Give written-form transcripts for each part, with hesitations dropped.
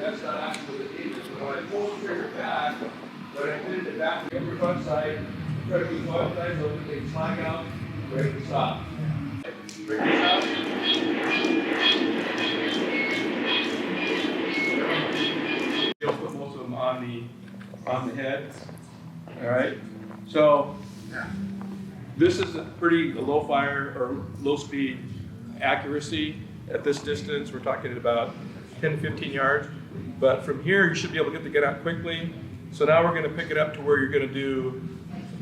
that's not actually the aim. So when I pull the trigger back, when I hit it back to the front side, try to keep one side open, they flag out, ready to stop. Ready to stop. You'll put most of them on the head. All right. So this is a pretty low fire or low speed accuracy at this distance. We're talking about 10 to 15 yards. But from here, you should be able to get the gun out quickly. So now we're going to pick it up to where you're going to do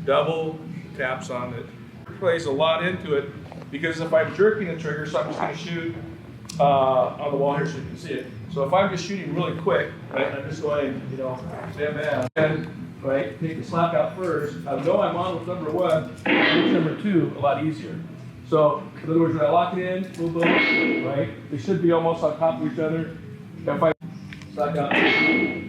double taps on it. It plays a lot into it because if I'm jerking the trigger, so I'm just going to shoot on the wall here so you can see it. So if I'm just shooting really quick, right, I'm just going, you know, bam, bam, and right, take the slack out first. I know I'm on with number one, with number two a lot easier. So in other words, when I lock it in, boom, boom, right, they should be almost on top of each other. If I slack out,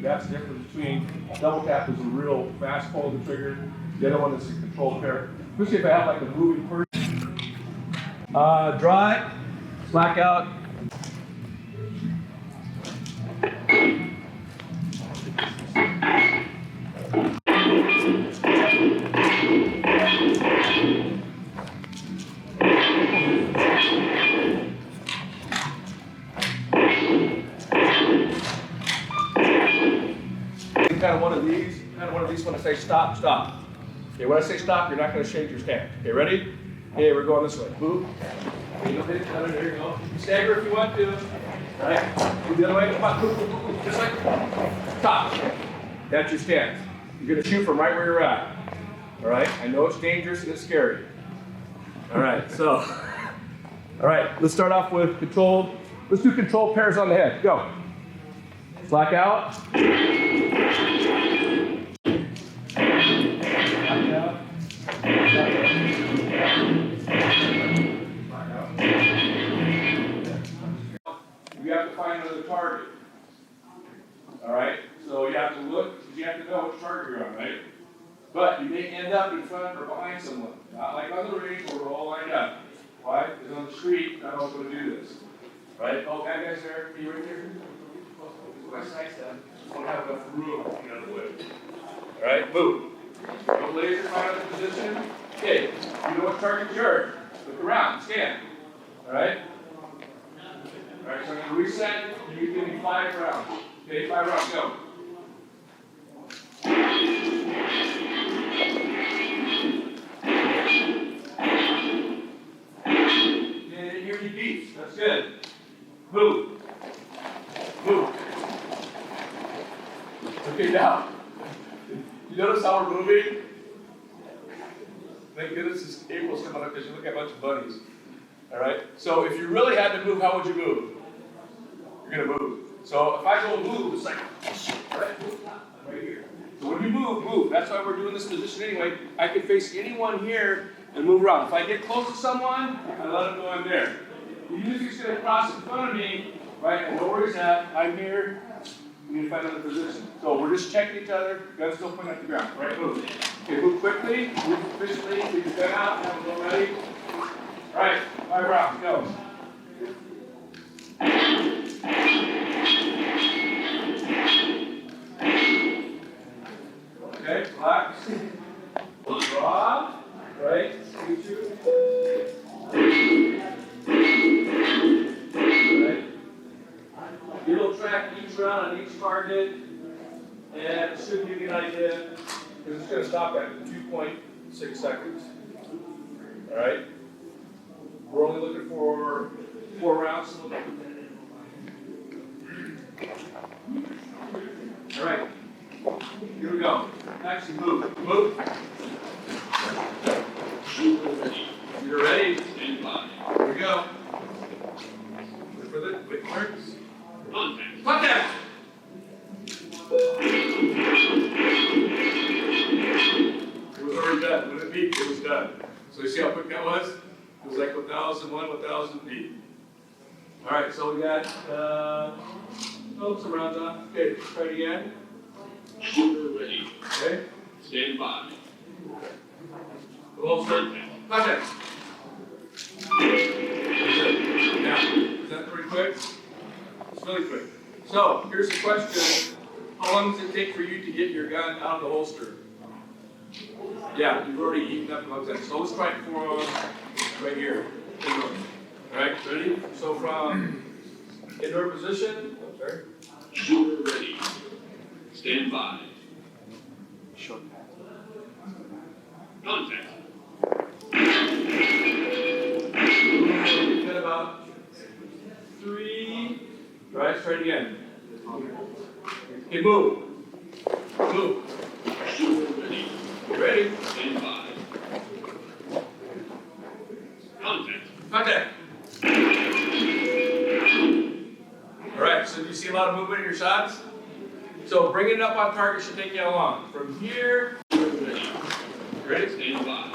that's the difference between double tap is a real fast pull of the trigger. The other one is a controlled pair. Especially if I have like a moving person. Dry, slack out. Kind of one of these when I say stop, stop. Okay, when I say stop, you're not going to change your stance. Okay, ready? Okay, we're going this way. Move. Okay, don't hit each other. There you go. You can stagger if you want to. All right. Move the other way. Come on. Move, move, move, move. Just like stop. That's your stance. You're going to shoot from right where you're at. All right. I know it's dangerous and it's scary. All right. So, all right. Let's start off with controlled. Let's do controlled pairs on the head. Go. Slack out. You have to find another target. All right? So you have to look, you have to know which target you're on, right? But you may end up in front or behind someone. Not like on the range where we're all lined up. Why? Because on the street, I don't want to do this. Right? Oh, that guy's there. Are you right there? My sights down. Just don't have enough room to get out of the way. All right? Move. Don't laser find out the position. Okay. You know what target you're. Look around. Scan. All right? All right, so I'm going to reset. You give me 5 rounds. Okay, 5 rounds, go. Yeah, didn't hear any beeps. That's good. Move. Move. Okay, now. You notice how we're moving? Thank goodness April's coming up because you look at a bunch of bunnies. All right? So if you really had to move, how would you move? You're going to move. So if I go move, it's like, right? Right here. So when you move, move. That's why we're doing this position anyway. I can face anyone here and move around. If I get close to someone, I let them go in there. Even if he's going to cross in front of me, right? I know where he's at. I'm here. We need to find another position. So we're just checking each other. Gun's still pointing at the ground. Right? Move. Okay, move quickly. Move efficiently. Leave your gun out. Have it all ready. All right. 5 rounds. Go. Okay, relax. Draw. Right. Right. It'll track each round on each target, and it should give you an idea, because it's going to stop at 2.6 seconds. All right. We're only looking for 4 rounds. All right. Here we go. Actually, move. Move. You're ready? Stand by. Here we go. Wait for the quick works. Contact! It was already done. When it beeped, it was done. So you see how quick that was? It was like 1,001, 1,000 feet. All right, so we got some rounds on. Okay, let's try it again. Shooter ready. Okay. Stand by. We'll start. Contact. Now, is that pretty quick? It's really quick. So here's the question. How long does it take for you to get your gun out of the holster? Yeah, you've already eaten up about that. So let's try it for right here. Alright, ready? So from indoor position. Sorry. Shooter ready. Stand by. Contact. Get about 3. Right, let's try it again. Okay, move. Move. Shooter ready. Ready? Stand by. Contact. Contact. Alright, so you see a lot of movement in your shots? So bringing it up on target should take you how long? From here. Ready. Ready? Stand by.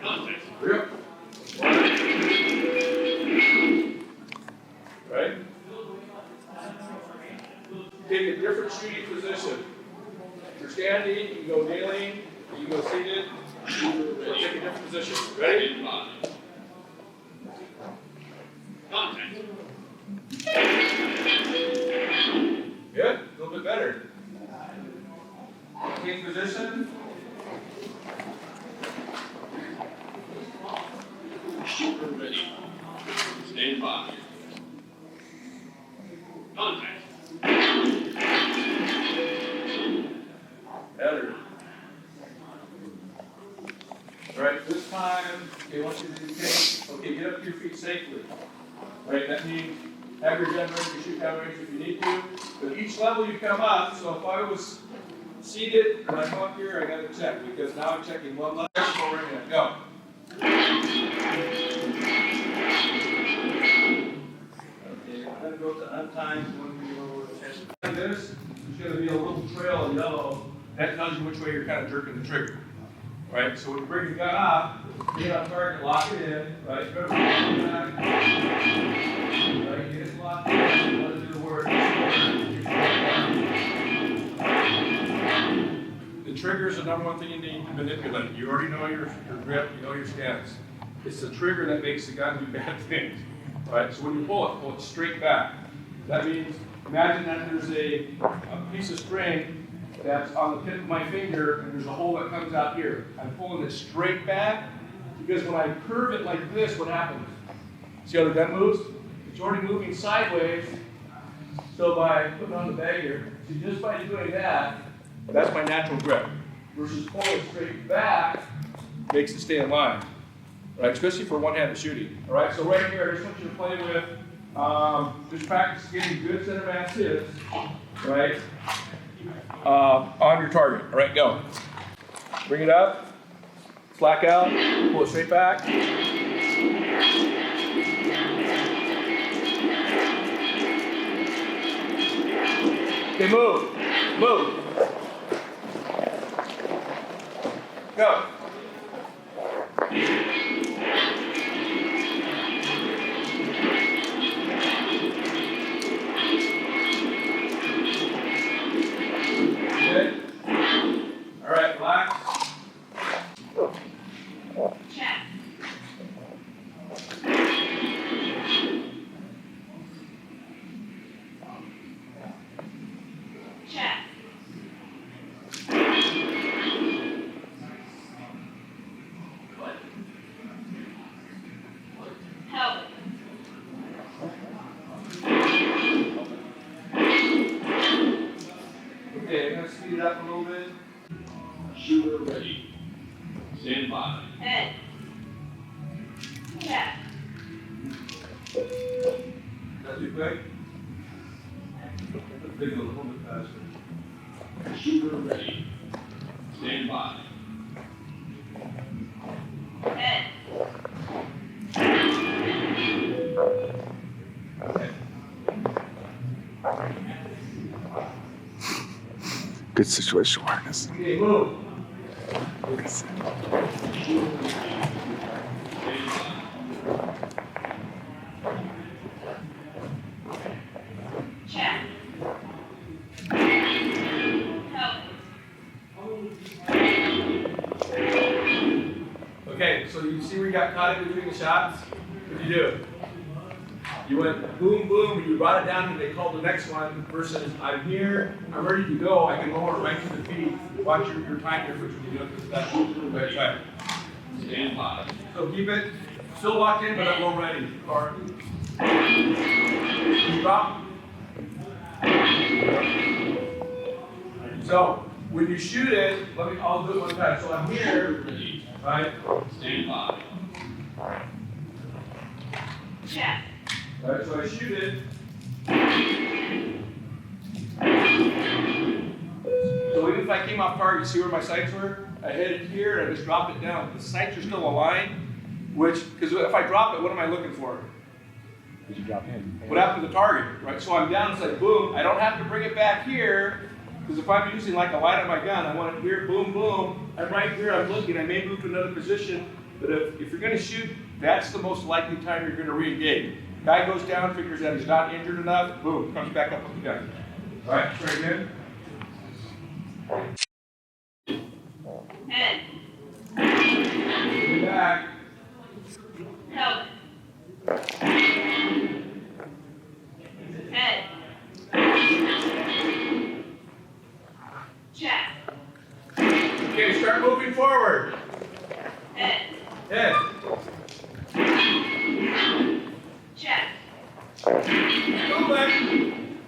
Contact. Yep. Right? Take a different shooting position. If you're standing, you can go kneeling, you can go seated. Shooter So ready. take a different position. Ready? Stand by. Contact. Good? A little bit better. Change position. Shooter ready. Stand by. Contact. Better. Alright, this time, okay, once you take, okay, get up to your feet safely. Right, that means have your gun ready to shoot down range if you need to. But each level you come up, so if I was seated and I come up here, I gotta check, because now I'm checking one level. Go. Okay, then go to untimed when we go over the chest. Like this, there's gonna be a little trail of yellow. That tells you which way you're kind of jerking the trigger. Right, so when you bring the gun up, get on target, lock it in, right? Go to the back. Right, get it locked in, let it do the work. The trigger is the number one thing you need to manipulate. You already know your grip, you know your stance. It's the trigger that makes the gun do bad things. Right, so when you pull it straight back. That means, imagine that there's a piece of string that's on the tip of my finger, and there's a hole that comes out here. I'm pulling it straight back, because when I curve it like this, what happens? See how the gun moves? It's already moving sideways, so by putting on the bag here, see, just by doing that, that's my natural grip. Versus pulling straight back, makes it stay in line. Right, especially for one-handed shooting. All right, so right here, I just want you to play with, just practice getting good center mass hits, right? On your target. All right, go. Bring it up, slack out, pull it straight back. Okay, move, move. Go. Good. All right, relax. Check. Check. Help. Okay, I'm gonna speed it up a little bit. Shooter ready. Stand by. Head. Check. That too quick? Big a little bit faster. Shooter ready. Stand by. Head. Okay. Good situation awareness. Okay, move. Stand by. Check. Help. Okay, so you see where you got caught in between the shots? What'd you do? You went boom, boom, and you brought it down and they called the next one versus I'm here, I'm ready to go, I can lower right to the feet. Watch your time difference when you do it. That's right, right. Stand by. So keep it still locked in, but I'm low ready. Or drop. So when you shoot it, I'll do it one time. So I'm here, Ready. right? Stand by. check, Right, so I shoot it. So even if I came off target, see where my sights were? I hit it here and I just dropped it down. The sights are still aligned, because if I drop it, what am I looking for? Did you drop in? What happened to the target, right? So I'm down, it's like boom. I don't have to bring it back here, because if I'm using like a light on my gun, I want it here, boom, boom. I'm right here, I'm looking, I may move to another position, but if you're gonna shoot, that's the most likely time you're gonna re-engage. Guy goes down, figures out he's not injured enough, boom, comes back up with the gun. All right, try again. head, Get back. helmet, head, check, Okay, start moving forward. head, Head. check, Moving.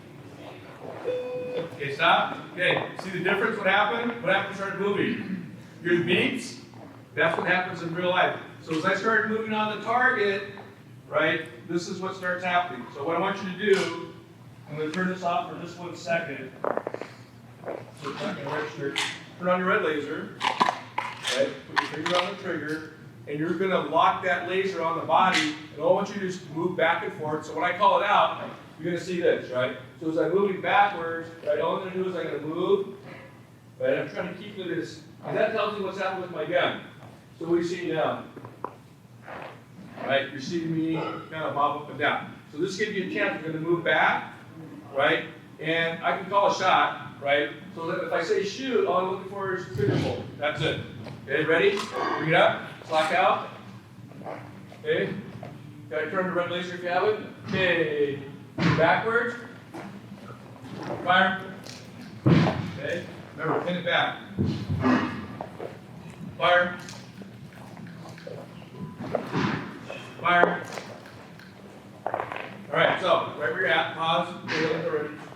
Okay, stop. Okay, see the difference? What happened? What happened when I started moving? Your beats? That's what happens in real life. So as I started moving on the target, right, this is what starts happening. So what I want you to do, I'm going to turn this off for just 1 second. So it's not going to register. Turn on your red laser, right? Put your finger on the trigger, and you're going to lock that laser on the body, and all I want you to do is move back and forth. So when I call it out, you're going to see this, right? So as I'm moving backwards, right, all I'm going to do is I'm going to move, right? I'm trying to keep it as, and that tells me what's happening with my gun. So what do you see now? Right, you're seeing me kind of bob up and down. So this gives you a chance. You're going to move back, right? And I can call a shot, right? So that if I say shoot, all I'm looking for is trigger pull. That's it. Okay, ready? Bring it up. Slack out. Okay. Gotta turn the red laser if you have it. Okay. Backwards. Fire. Okay. Remember, pin it back. Fire. Fire. All right, so right where you're at, pause.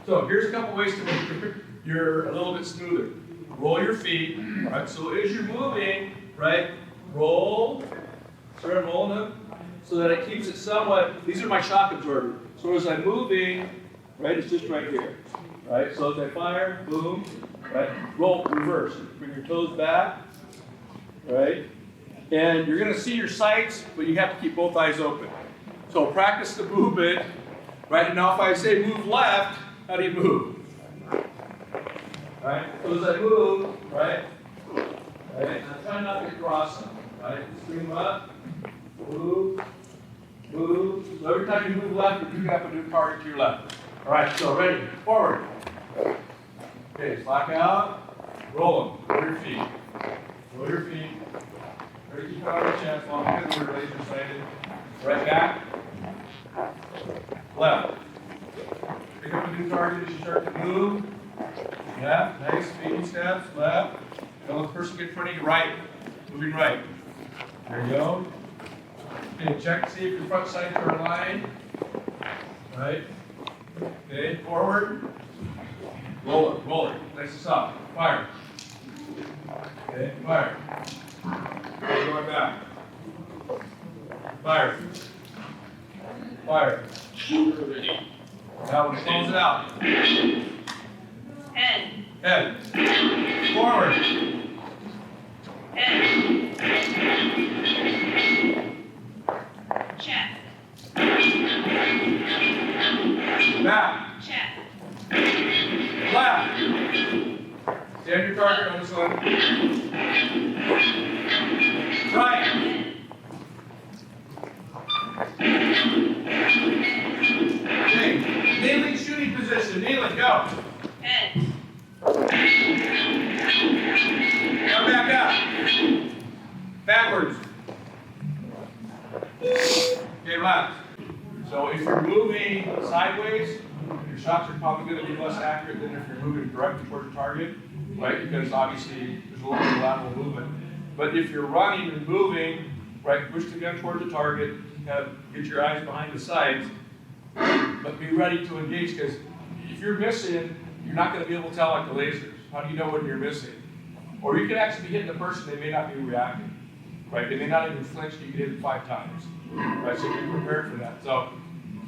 So here's a couple ways to make you're a little bit smoother. Roll your feet, right? So as you're moving, right, roll, start rolling them so that it keeps it somewhat, these are my shock absorbers. So as I'm moving, right, it's just right here, right? So as I fire, boom, right, roll, reverse. Bring your toes back, right? And you're gonna see your sights, but you have to keep both eyes open. So practice the movement, right? And now if I say move left, how do you move? Right? So as I move, right? Right? I'm trying not to cross them, right? Swing up, move, move. So every time you move left, you're picking up a new target to your left. All right, so ready, forward. Okay, slack out, roll them, roll your feet. Roll your feet. Ready to keep it on your chest, long as we're laser sighted. Right back, left. Pick up a new target as you start to move. Left, nice, baby steps, left. Don't let the person get in front of you, right. Moving right. There you go. Okay, check, see if your front sights are aligned. Right. Okay, forward. Roll it, roll it. Nice and soft. Fire. Okay, fire. Okay, going back. Fire. Fire. Shooter ready. Now we'll close it out. head, Head. Forward. head, check, Back. check, Left. Stand your target on this one. Right. Okay. Kneeling shooting position. Kneeling, go. head, Now back up. Backwards. Okay, relax. So if you're moving sideways, your shots are probably going to be less accurate than if you're moving directly toward the target, right? Because obviously there's a little bit of lateral movement. But if you're running and moving, right, push the gun toward the target, kind of get your eyes behind the sights, but be ready to engage, because if you're missing, you're not going to be able to tell like the lasers. How do you know when you're missing? Or you could actually be hitting the person, they may not be reacting, right? They may not even flinch, you could hit it 5 times, right? So be prepared for that. So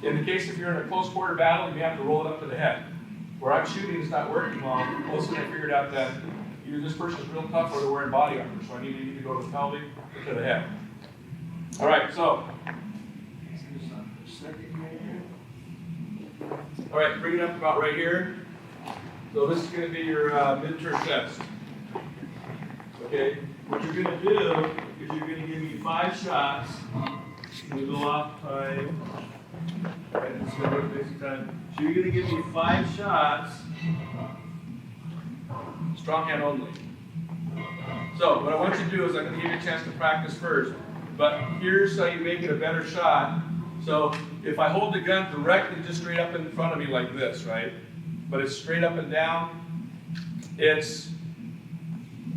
in the case if you're in a close quarter battle, you have to roll it up to the head. Where I'm shooting, it's not working well. All of a sudden I figured out that either this person's real tough or they're wearing body armor, so I need to either go to the pelvic or to the head. All right, so. All right, bring it up about right here. So this is going to be your mid-turn test. Okay, what you're going to do is you're going to give me 5 shots. We go off time. Right, this is going to work basic time. So you're going to give me 5 shots. Strong hand only. So what I want you to do is I'm going to give you a chance to practice first. But here's how you make it a better shot. So if I hold the gun directly just straight up in front of me like this, right? But it's straight up and down, it's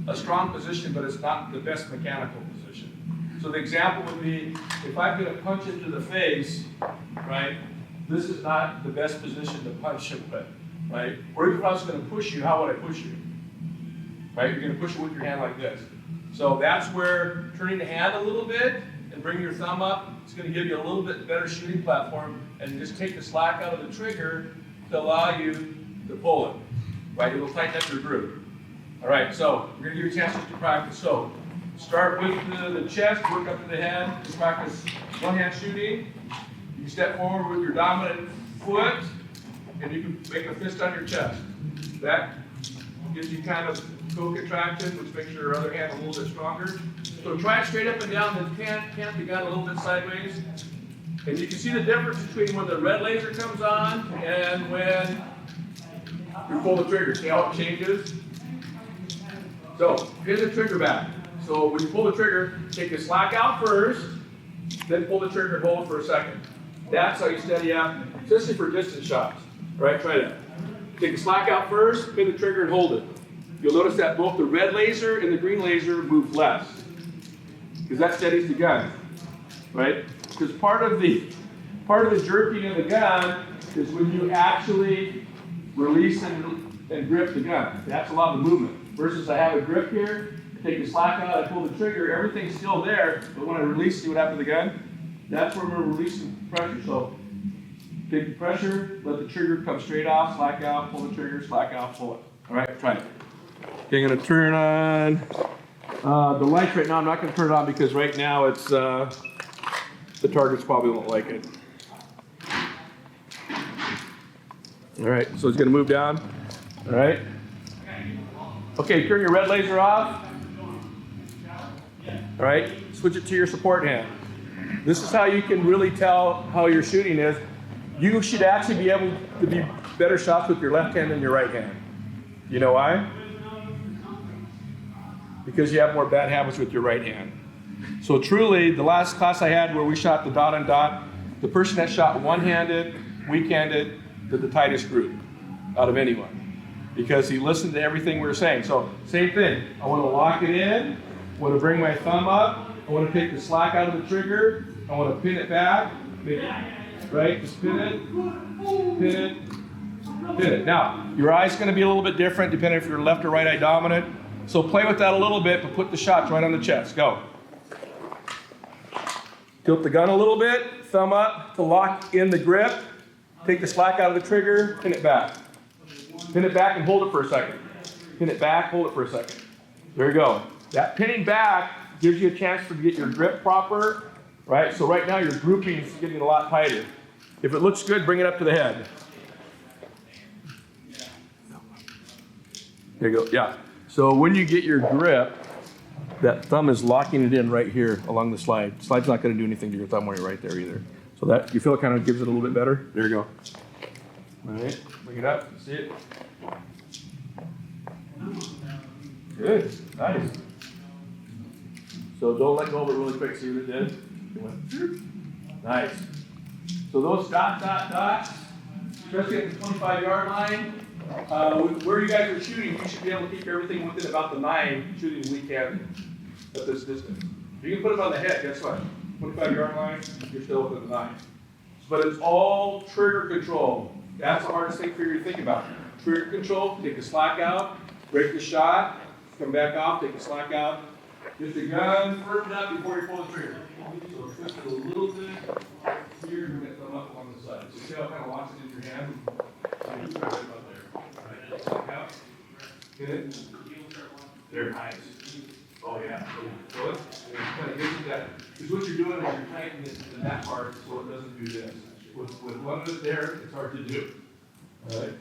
a strong position, but it's not the best mechanical position. So the example would be, if I'm going to punch into the face, right? This is not the best position to punch him with, right? Or if I was going to push you, how would I push you? Right? You're going to push it with your hand like this. So that's where turning the hand a little bit and bring your thumb up, it's going to give you a little bit better shooting platform, and just take the slack out of the trigger to allow you to pull it. Right? It'll tighten up your groove. All right, so we're going to give you a chance just to practice. So start with the chest, work up to the head, just practice one-hand shooting. You step forward with your dominant foot, and you can make a fist on your chest. That gives you kind of co-contraction, which makes your other hand a little bit stronger. So try it straight up and down, then cant the gun a little bit sideways. And you can see the difference between when the red laser comes on and when you pull the trigger. See how it changes? So pin the trigger back. So when you pull the trigger, take the slack out first, then pull the trigger and hold it for a second. That's how you steady up, especially for distance shots. All right, try that. Take the slack out first, pin the trigger and hold it. You'll notice that both the red laser and the green laser move less, because that steadies the gun, right? Because part of the jerking of the gun is when you actually release and grip the gun. That's a lot of the movement. Versus I have a grip here, I take the slack out, I pull the trigger, everything's still there, but when I release, see what happened to the gun? That's when we're releasing pressure. So take the pressure, let the trigger come straight off, slack out, pull the trigger, slack out, pull it. All right, try it. Okay, I'm going to turn on the lights right now. I'm not going to turn it on because right now it's the targets probably won't like it. All right, so it's going to move down. All right. Okay, turn your red laser off. All right, switch it to your support hand. This is how you can really tell how your shooting is. You should actually be able to be better shots with your left hand than your right hand. You know why? Because you have more bad habits with your right hand. So truly, the last class I had where we shot the dot on dot, the person that shot one-handed, weak-handed, did the tightest group out of anyone. Because he listened to everything we were saying. So same thing, I want to lock it in, I want to bring my thumb up, I want to take the slack out of the trigger, I want to pin it back, right, just pin it, pin it, pin it. Now, your eye's going to be a little bit different depending if you're left or right eye dominant. So play with that a little bit, but put the shots right on the chest. Go. Tilt the gun a little bit, thumb up to lock in the grip. Take the slack out of the trigger, pin it back. Pin it back and hold it for a second. Pin it back, hold it for a second. There you go. That pinning back gives you a chance to get your grip proper, right? So right now your grouping is getting a lot tighter. If it looks good, bring it up to the head. There you go, yeah. So when you get your grip, that thumb is locking it in right here along the slide. The slide's not going to do anything to your thumb when you're right there either. So that, you feel it kind of gives it a little bit better? There you go. All right, bring it up, see it? Good, nice. So don't let go of it really quick, see what it did? It went, nice. So those dots, especially at the 25-yard line, where you guys are shooting, you should be able to keep everything within about the 9 shooting we can at this distance. You can put it on the head, guess what? 25-yard line, you're still within the 9. But it's all trigger control. That's the hardest thing for you to think about. Trigger control, take the slack out, break the shot, come back off, take the slack out. Get the gun firmed up before you pull the trigger. So twist it a little bit. Here, you're going to come up on the side. So see how it kind of locks it in your hand? Right about there. Right. Slack out. Get it? There, nice. Oh yeah. So it kind of gives you that. Because what you're doing is you're tightening it to that part so it doesn't do this. With one of it there, it's hard to do. All right.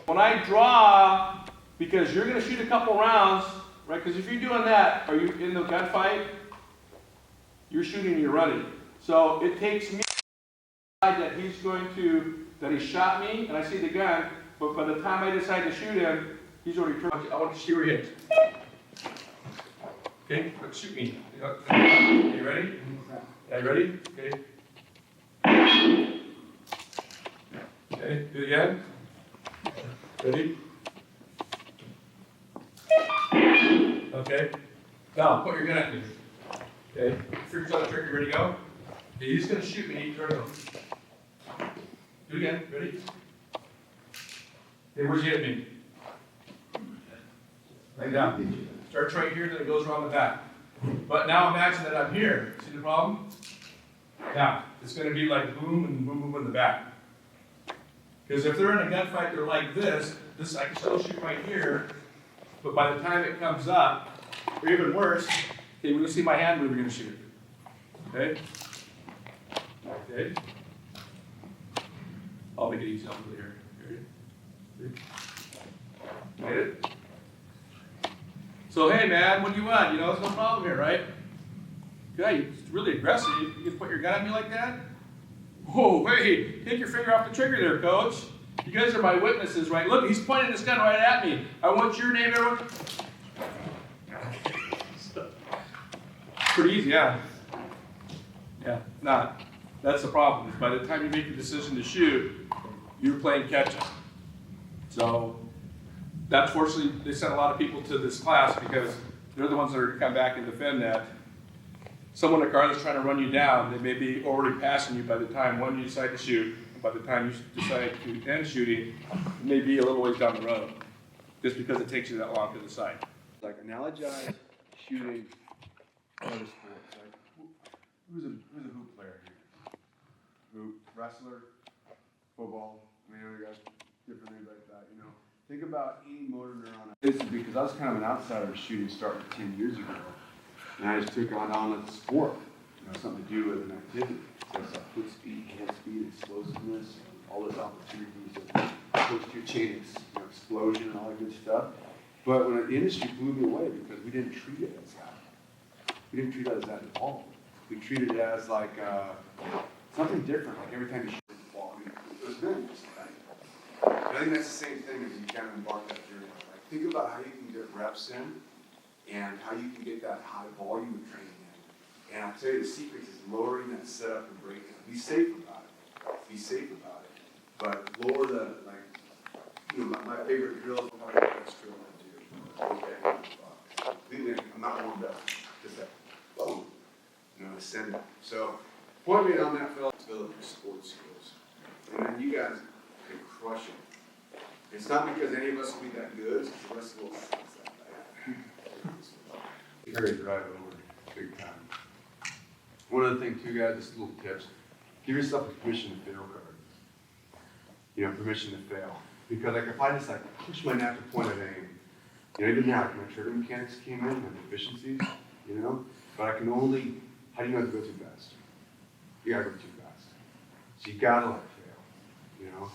When I draw, because you're going to shoot a couple rounds, right? Because if you're doing that, are you in the gunfight? You're shooting and you're running. So it takes me that that he shot me and I see the gun, but by the time I decide to shoot him, he's already turned. I want to see where he hits. Okay, let's shoot me. You ready? Yeah, you ready? Okay. Okay, do it again. Ready? Okay. Now, put your gun at me. Okay. Figure out the trick. You ready to go? Okay, he's going to shoot me. Turn it over. Do it again. Ready? Okay, where's he hit me? Lay down. Starts right here, then it goes around the back. But now imagine that I'm here. See the problem? Now, it's going to be like boom and boom, boom in the back. Because if they're in a gunfight, they're like this I can still shoot right here, but by the time it comes up, or even worse, okay, when you see my hand move, you're going to shoot it. Okay? Okay? I'll make it easy over here. Made it? So, hey man, what do you want? You know, there's no problem here, right? Yeah, you're really aggressive. You can put your gun at me like that? Whoa, hey, take your finger off the trigger there, coach. You guys are my witnesses, right? Look, he's pointing his gun right at me. I want your name, everyone. Pretty easy, yeah. Yeah, not. That's the problem. By the time you make the decision to shoot, you're playing catch-up. So, that's fortunately, they sent a lot of people to this class because they're the ones that are going to come back and defend that. Someone in a car that's trying to run you down, they may be already passing you by the time one you decide to shoot. By the time you decide to end shooting, it may be a little ways down the road, just because it takes you that long to decide. Like analogize shooting other sports. Like who's a hoop player here? Hoop, wrestler, football. I mean, you guys different names like that. You know, think about any motor neuron. This is because I was kind of an outsider shooting starting 10 years ago. And I just took on as a sport, something to do with an activity. So it's like foot speed, hand speed, explosiveness, all those opportunities of post-your chain explosion and all that good stuff. But when the industry blew me away because we didn't treat it as that. We didn't treat it as that at all. We treated it as like something different, like every time you shoot the ball. I mean, it was very interesting. I think that's the same thing as you kind of embark that journey. Like, think about how you can get reps in and how you can get that high volume of training in. And I'll tell you the secret is lowering that setup and breakdown. Be safe about it. Be safe about it. But lower the, my favorite drill is probably the best drill I do. Okay. Completely, I'm not warmed up. Just that, boom. Ascend it. So, point me on that, Phil. Develop your sports skills. And then you guys can crush it. It's not because any of us will be that good, it's the rest of us is that bad. Carry drive over big time. One other thing too, guys, just little tips. Give yourself a permission to fail card. Permission to fail. Because if I just push my natural point of aim, even now, my trigger mechanics came in, my deficiencies, but I can only, how do you not go too fast? You gotta go too fast. So you gotta fail,